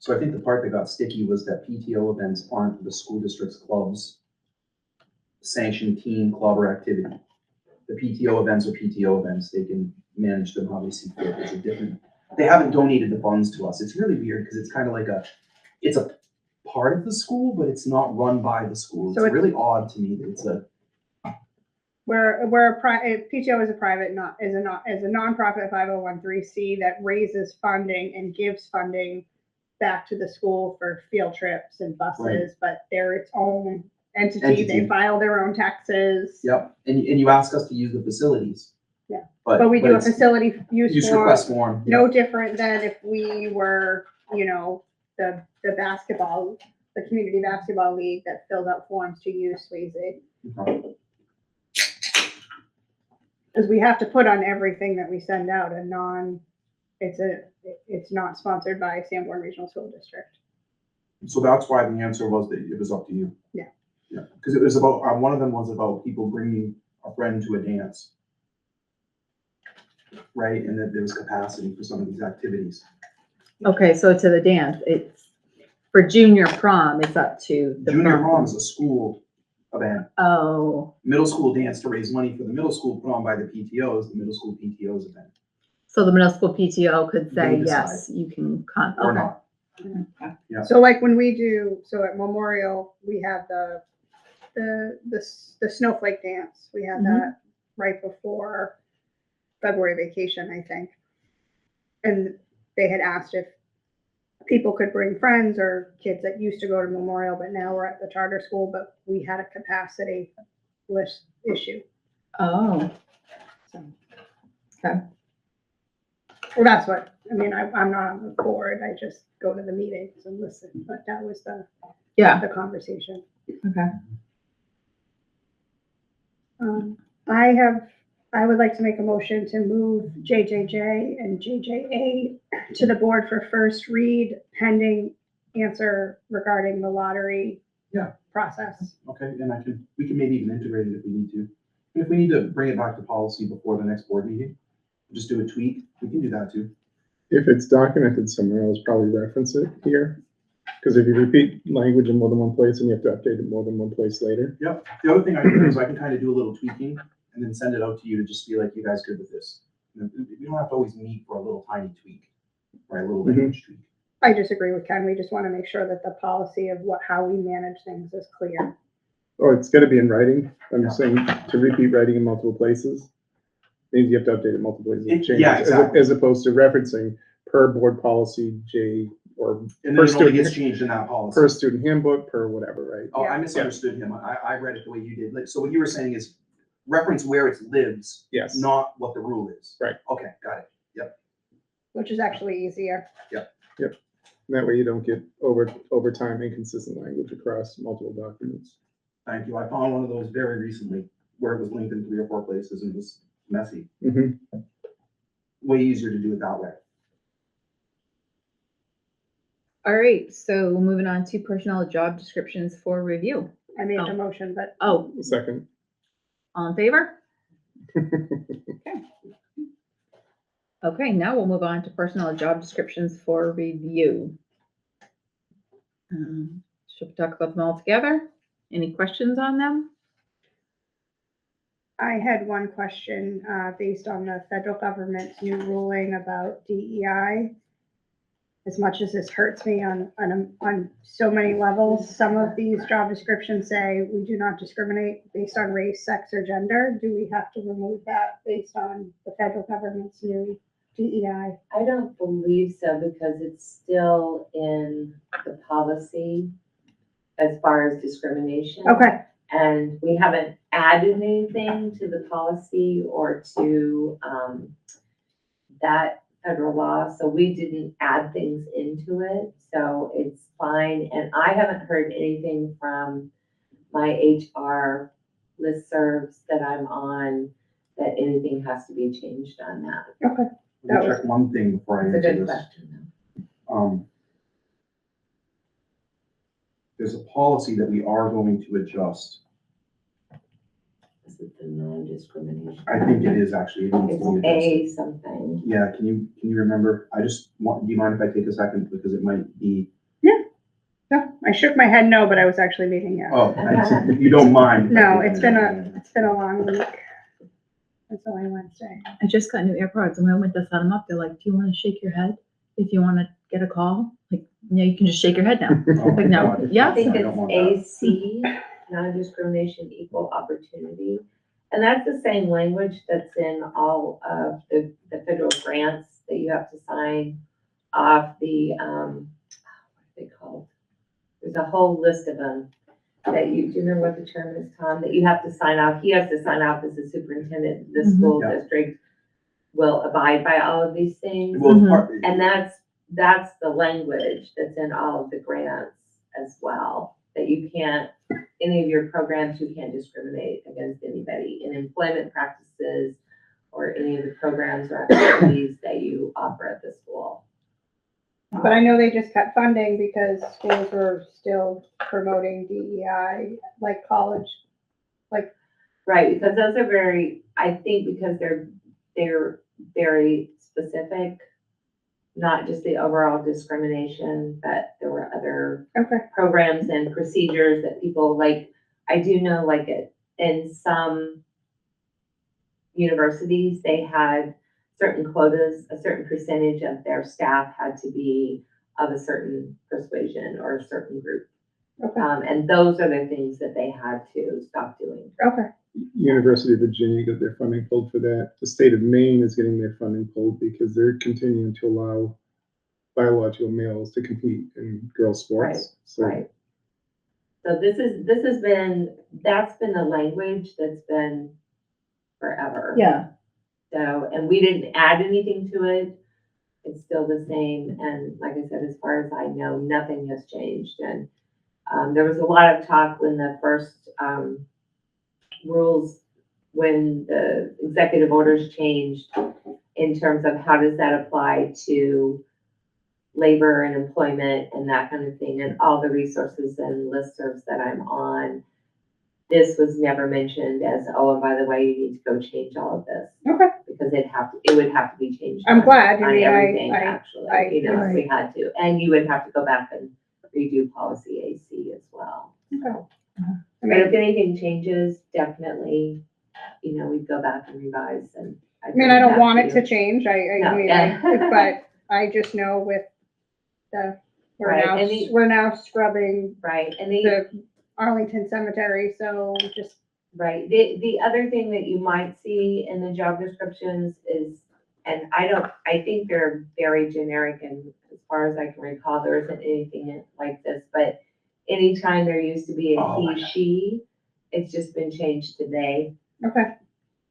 So I think the part that got sticky was that PTO events aren't the school district's club's sanctioned team, club, or activity. The PTO events are PTO events. They can manage them how they see fit. It's a different, they haven't donated the funds to us. It's really weird because it's kind of like it's a part of the school, but it's not run by the school. So it's really odd to me that it's a, PTO is a private, is a nonprofit 501(c) that raises funding and gives funding back to the school for field trips and buses, Right. But they're its own entity. They file their own taxes. Yep, and you ask us to use the facilities. Yeah. But we do a facility use request form. No different than if we were, the basketball, the community basketball league that fills out forms to use Swayze. Okay. Because we have to put on everything that we send out it's not sponsored by Sanborn Regional School District. So that's why the answer was that it was up to you. Yeah. Yeah, because it was about, one of them was about people bringing a friend to a dance. Right, and that there was capacity for some of these activities. Okay, so to the dance, it's for junior prom, it's up to the Junior prom is a school event. Oh, Middle school dance to raise money for the middle school prom by the PTOs, the middle school PTOs event. so the middle school PTO could say, They decide. yes, you can come. Or Okay. not. Yeah. So like when we do, so at Memorial, we have the snowflake dance. We had that right before February vacation, I think. And they had asked if people could bring friends or kids that used to go to Memorial, but now we're at the charter school, but we had a capacity list issue. Oh, So. Okay. Well, that's what, I mean, I'm not on the board. I just go to the meetings and listen, but that was the conversation. okay. I would like to make a motion to move JJJ and JJA to the board for first read pending answer regarding the lottery process. Okay, and we can maybe even integrate it if we need to. And if we need to bring it back to policy before the next board meeting, just do a tweak, we can do that too. If it's documented somewhere else, probably reference it here. Because if you repeat language in more than one place and you have to update it more than one place later. Yep, the other thing I can do is I can kind of do a little tweaking and then send it out to you to just be like, you guys good with this? You don't have to always meet for a little tiny tweak, right, a little language tweak. I just agree with Ken. We just want to make sure that the policy of how we manage things is clear. Oh, it's gotta be in writing. I'm saying to repeat writing in multiple places. Means you have to update it multiple places. and change Yeah, it, exactly. as opposed to referencing per board policy J or And per then it only gets student, changed in that policy. per student handbook, per whatever, right? Oh, I misunderstood him. I read it the way you did. Like, so what you were saying is reference where it lives, Yes. not what the rule is. Right. Okay, got it. Which is actually easier. That way you don't get over time inconsistent language across multiple documents. Thank you. I found one of those very recently where it was linked in 3 or 4 places and it was messy. Mm-hmm. Way easier to do it that way. All right, so moving on to personnel job descriptions for review. I made the motion, but Oh, Second. all in favor? Okay, now we'll move on to personnel job descriptions for review. Should we talk about them all together? Any questions on them? I had one question based on the federal government's new ruling about DEI. As much as this hurts me on so many levels, some of these job descriptions say we do not discriminate based on race, sex, or gender. Do we have to remove that based on the federal government's new DEI? I don't believe so because it's still in the policy as far as discrimination. Okay, And we haven't added anything to the policy or to that federal law. So we didn't add things into it. So it's fine. And I haven't heard anything from my HR listservs that I'm on that anything has to be changed on that. okay. Let me check one thing before I It's a answer good this. question. There's a policy that we are going to adjust. Is it the non-discrimination? I think it is actually. It needs to be adjusted. It's A something. Yeah, can you remember? I just want, do you mind if I take a second, because it might be, No, I shook my head no, but I was actually meeting yes. oh, you don't mind? if I No, take it's a been minute. it's been a long week. It's only Wednesday. I just got new AirPods and when I went to set them up, they're like, do you want to shake your head if you want to get a call? Like, no, you can just shake your head now. Oh my Like, no, God. yeah. I think I don't it's want that. AC, non-discrimination, equal opportunity. And that's the same language that's in all of the federal grants that you have to sign off the, what are they called? There's a whole list of them that do you remember what the term is, Tom? That you have to sign off, he has to sign off as the superintendent, the Mhm. school Yeah. district will abide by all of these things. Well, Mhm. And that's the language that's in all of the grants as well, that you can't, any of your programs, you can't discriminate against anybody in employment practices or any of the programs or activities that you offer at the school. But I know they just cut funding because schools were still promoting DEI, like college. Right, because those are very, I think because they're very specific, not just the overall discrimination, but there were other Okay. programs and procedures that people like. I do know like in some universities, they had certain quotas, a certain percentage of their staff had to be of a certain persuasion or a certain group. Okay. And those are the things that they had to stop doing. Okay. University of Virginia got their funding pulled for that. The state of Maine is getting their funding pulled because they're continuing to allow biological males to compete in girls' sports. So Right. So that's been the language that's been forever. Yeah. So, and we didn't add anything to it. It's still the same. And like I said, as far as I know, nothing has changed. And there was a lot of talk when the first rules, when the executive orders changed in terms of how does that apply to labor and employment and that kind of thing, and all the resources and listservs that I'm on. This was never mentioned as, oh, and by the way, you need to go change all of this. Okay. Because it would have to be changed. I'm on- glad. I On mean, everything, I actually, I- if we had to, and you would have to go back and redo policy AC as well. Okay. But if anything changes, definitely, we'd go back and revise and. I mean, I don't want it to change. No, yeah. But I just know with Right, we're now scrubbing Right, and the Arlington Cemetery, so just, right, the other thing that you might see in the job descriptions is, and I think they're very generic, and as far as I can recall, there isn't anything like this, but anytime there used to be a Oh, my he, God. she, it's just been changed to they, okay,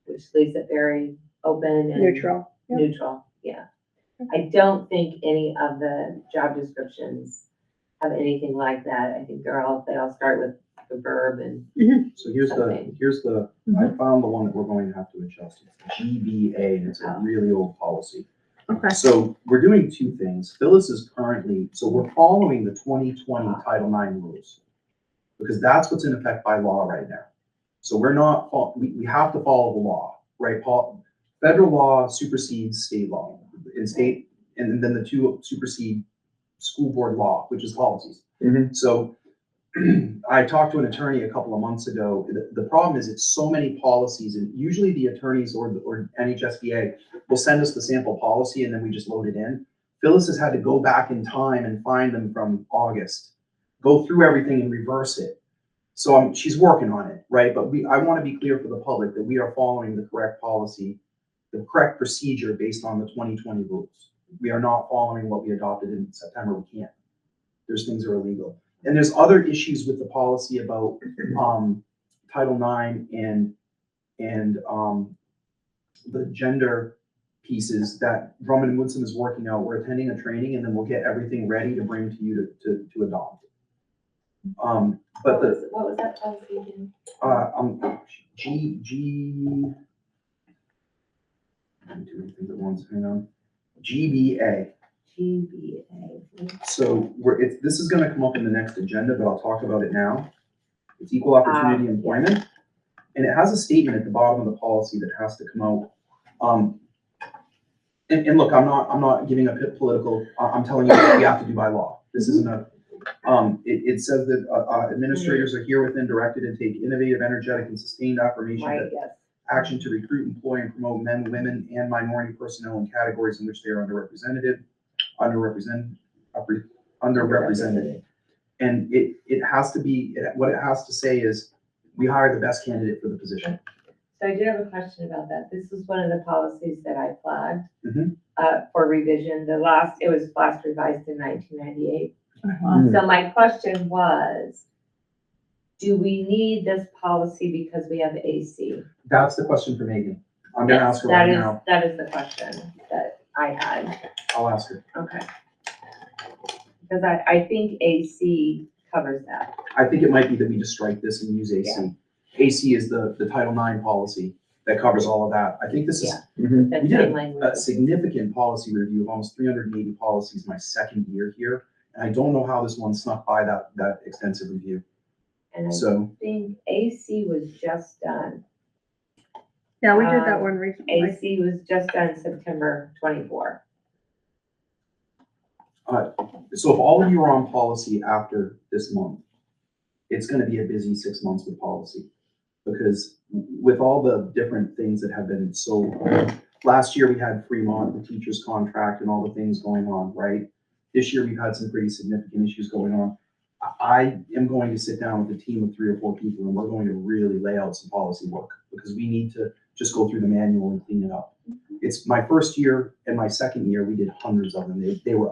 which leaves it very open and. neutral. Yep. Neutral, yeah. I don't think any of the job descriptions have anything like that. I think they all start with the verb and. So here's Something. I found the one that we're going to have to adjust. It's GBA, and it's a really old policy. Okay. So we're doing two things. Phyllis is currently, so we're following the 2020 Title IX rules, because that's what's in effect by law right now. So we're not, we have to follow the law, right? Federal law supersedes state law, and then the two supersede school board law, which is policies. Mhm. So I talked to an attorney a couple of months ago. The problem is it's so many policies, and usually the attorneys or NHSBA will send us the sample policy and then we just load it in. Phyllis has had to go back in time and find them from August, go through everything and reverse it. So she's working on it, right? But I want to be clear for the public that we are following the correct policy, the correct procedure based on the 2020 rules. We are not following what we adopted in September. We can't. There's things that are illegal. And there's other issues with the policy about Title IX and the gender pieces that Drummond and Woodson is working out. We're attending a training, and then we'll get everything ready to bring to you to adopt. But What was that policy again? I'm doing things at once. Hang on. GBA. GBA. So this is gonna come up in the next agenda, but I'll talk about it now. It's equal opportunity employment. and it has a statement at the bottom of the policy that has to come out. And look, I'm not giving a political, I'm telling you what we have to do by law. This isn't a, it says that administrators are herewith directed to take innovative, energetic, and sustained affirmation Right, yes. action to recruit, employ, and promote men, women, and minority personnel in categories in which they are underrepresented. And it has to be, what it has to say is, we hire the best candidate for the position. So I do have a question about that. This is one of the policies that I flagged Mhm. for revision. It was last revised in 1998. Uh-huh. So my question was, do we need this policy because we have AC? That's the question for Megan. I'm gonna ask her right now. That is the question that I had. I'll ask her. Okay. Because I think AC covers that. I think it might be that we just strike this and use AC. Yeah. AC is the Title IX policy that covers all of that. I think this is, Yeah. Mhm. That we did same language. a significant policy review of almost 380 policies my second year here. And I don't know how this one snuck by that extensive review. And I So, think AC was just done. Yeah, we did that one recently. AC was just done September 24. so if all of you are on policy after this month, it's gonna be a busy 6 months with policy. Because with all the different things that have been last year we had Fremont, the teacher's contract and all the things going on, right? This year we've had some pretty significant issues going on. I am going to sit down with a team of 3 or 4 people and we're going to really lay out some policy work because we need to just go through the manual and clean it up. It's my first year and my second year, we did hundreds of them. They were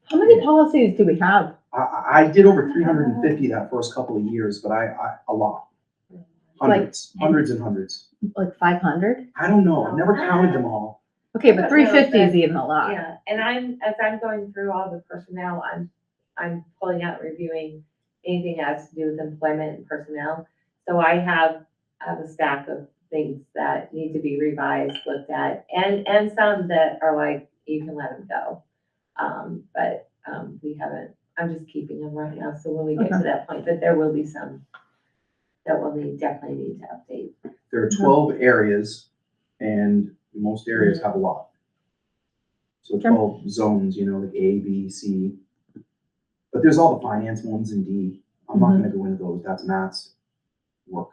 How many policies do we have? I did over 350 that first couple of years, but a lot. Hundreds and hundreds. Like 500? I don't know. I've never counted them all. Okay, but No, 350 is that's- even a lot. Yeah, and as I'm going through all the personnel, I'm pulling out, reviewing anything that has to do with employment and personnel. So I have a stack of things that need to be revised, looked at, and some that are like, you can let them go. But we haven't, I'm just keeping them right now, so when we get to that point, but there will be some that we'll definitely need to update. There are 12 areas and most areas have a lot. So 12 zones, like A, B, C. But there's all the finance ones in D. I'm not gonna go into those. That's Matt's work.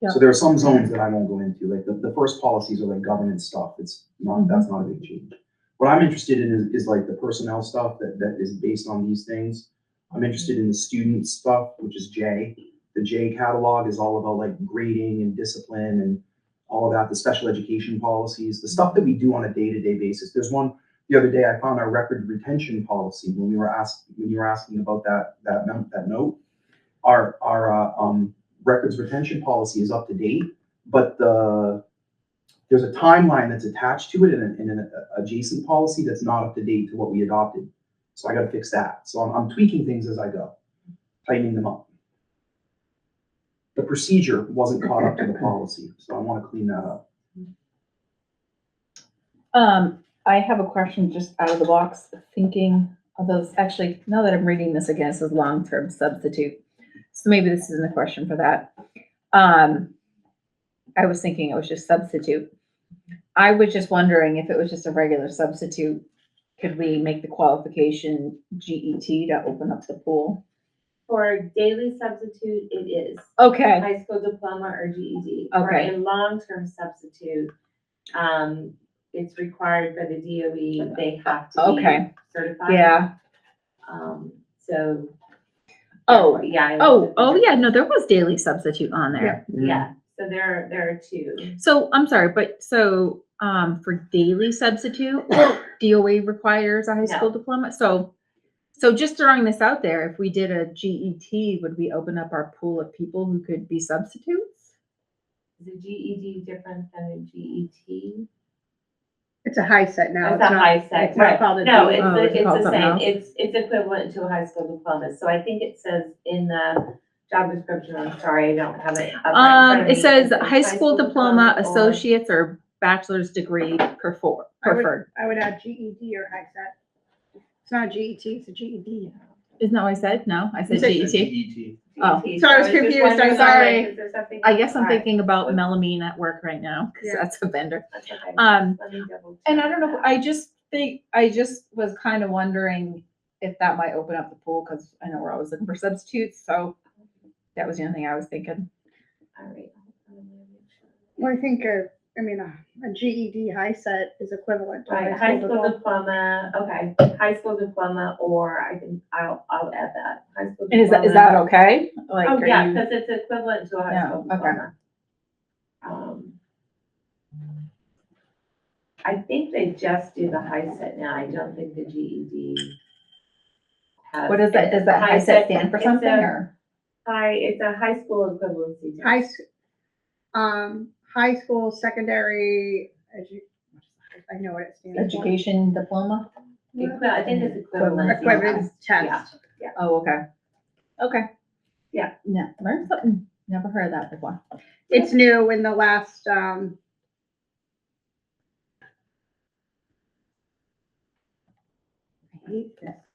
Yeah. So there are some zones that I won't go into, like the first policies are like governance stuff. It's not, that's not a big change. What I'm interested in is like the personnel stuff that is based on these things. I'm interested in the student stuff, which is J. The J catalog is all about like grading and discipline and all of that, the special education policies, the stuff that we do on a day-to-day basis. There's one, the other day I found our record retention policy when you were asking about that note. Our records retention policy is up to date, but there's a timeline that's attached to it in an adjacent policy that's not up to date to what we adopted. So I gotta fix that. So I'm tweaking things as I go, tightening them up. The procedure wasn't caught up to the policy, so I wanna clean that up. I have a question just out of the box, thinking of those, actually, now that I'm reading this again, it says long-term substitute. So maybe this isn't a question for that. I was thinking it was just substitute. I was just wondering if it was just a regular substitute, could we make the qualification GET to open up the pool? For daily substitute, it is Okay, high school diploma or GED. Okay. For a long-term substitute, it's required by the DOE, they have to be Okay. certified. yeah. So. Oh, Yeah. oh, yeah, no, there was daily substitute on there. Yeah, so there are two. So, I'm sorry, but so, for daily substitute, DOA requires a high school diploma? So just throwing this out there, if we did a GET, would we open up our pool of people who could be substitutes? Is a GED different than a GET? It's a high set now. It's a high set, It's not right. called a No, GED. Oh, it's it's called the something same. else? It's equivalent to a high school diploma. So I think it says in the job description, I'm sorry, I don't have it up right in front of It me. says It high school diploma, or- associates, or bachelor's degree preferred. I would add GED or high set. It's not a GET, it's a GED. Isn't that what I said? No, I said You said GET. Oh. GET. So I was just confused, wondering, I'm sorry. is there something- I guess I'm All right, thinking about melamine at work right now, because Yeah. that's a vendor. that's okay. Um, Let me double And I check don't know, that. I just was kind of wondering if that might open up the pool, because I know we're always looking for substitutes, so that was the only thing I was thinking. All right. Well, I think, I mean, a GED high set is equivalent to Right, a high school diploma, okay, high school diploma, or I'll add that, high school And is diploma. that okay? Like, Oh, are yeah, you- because it's equivalent to a high Yeah, school okay. diploma. I think they just do the high set now, I don't think the GED has. What is that? Does that high set stand for something, or? It's a high school equivalency test. High school, secondary, I know what it stands for. Education diploma? I think it's equivalent. Equivalent Yeah. test. Oh, okay. Okay. Yeah. Yeah, learned something. Never heard of that before. It's new in the last, I hate this.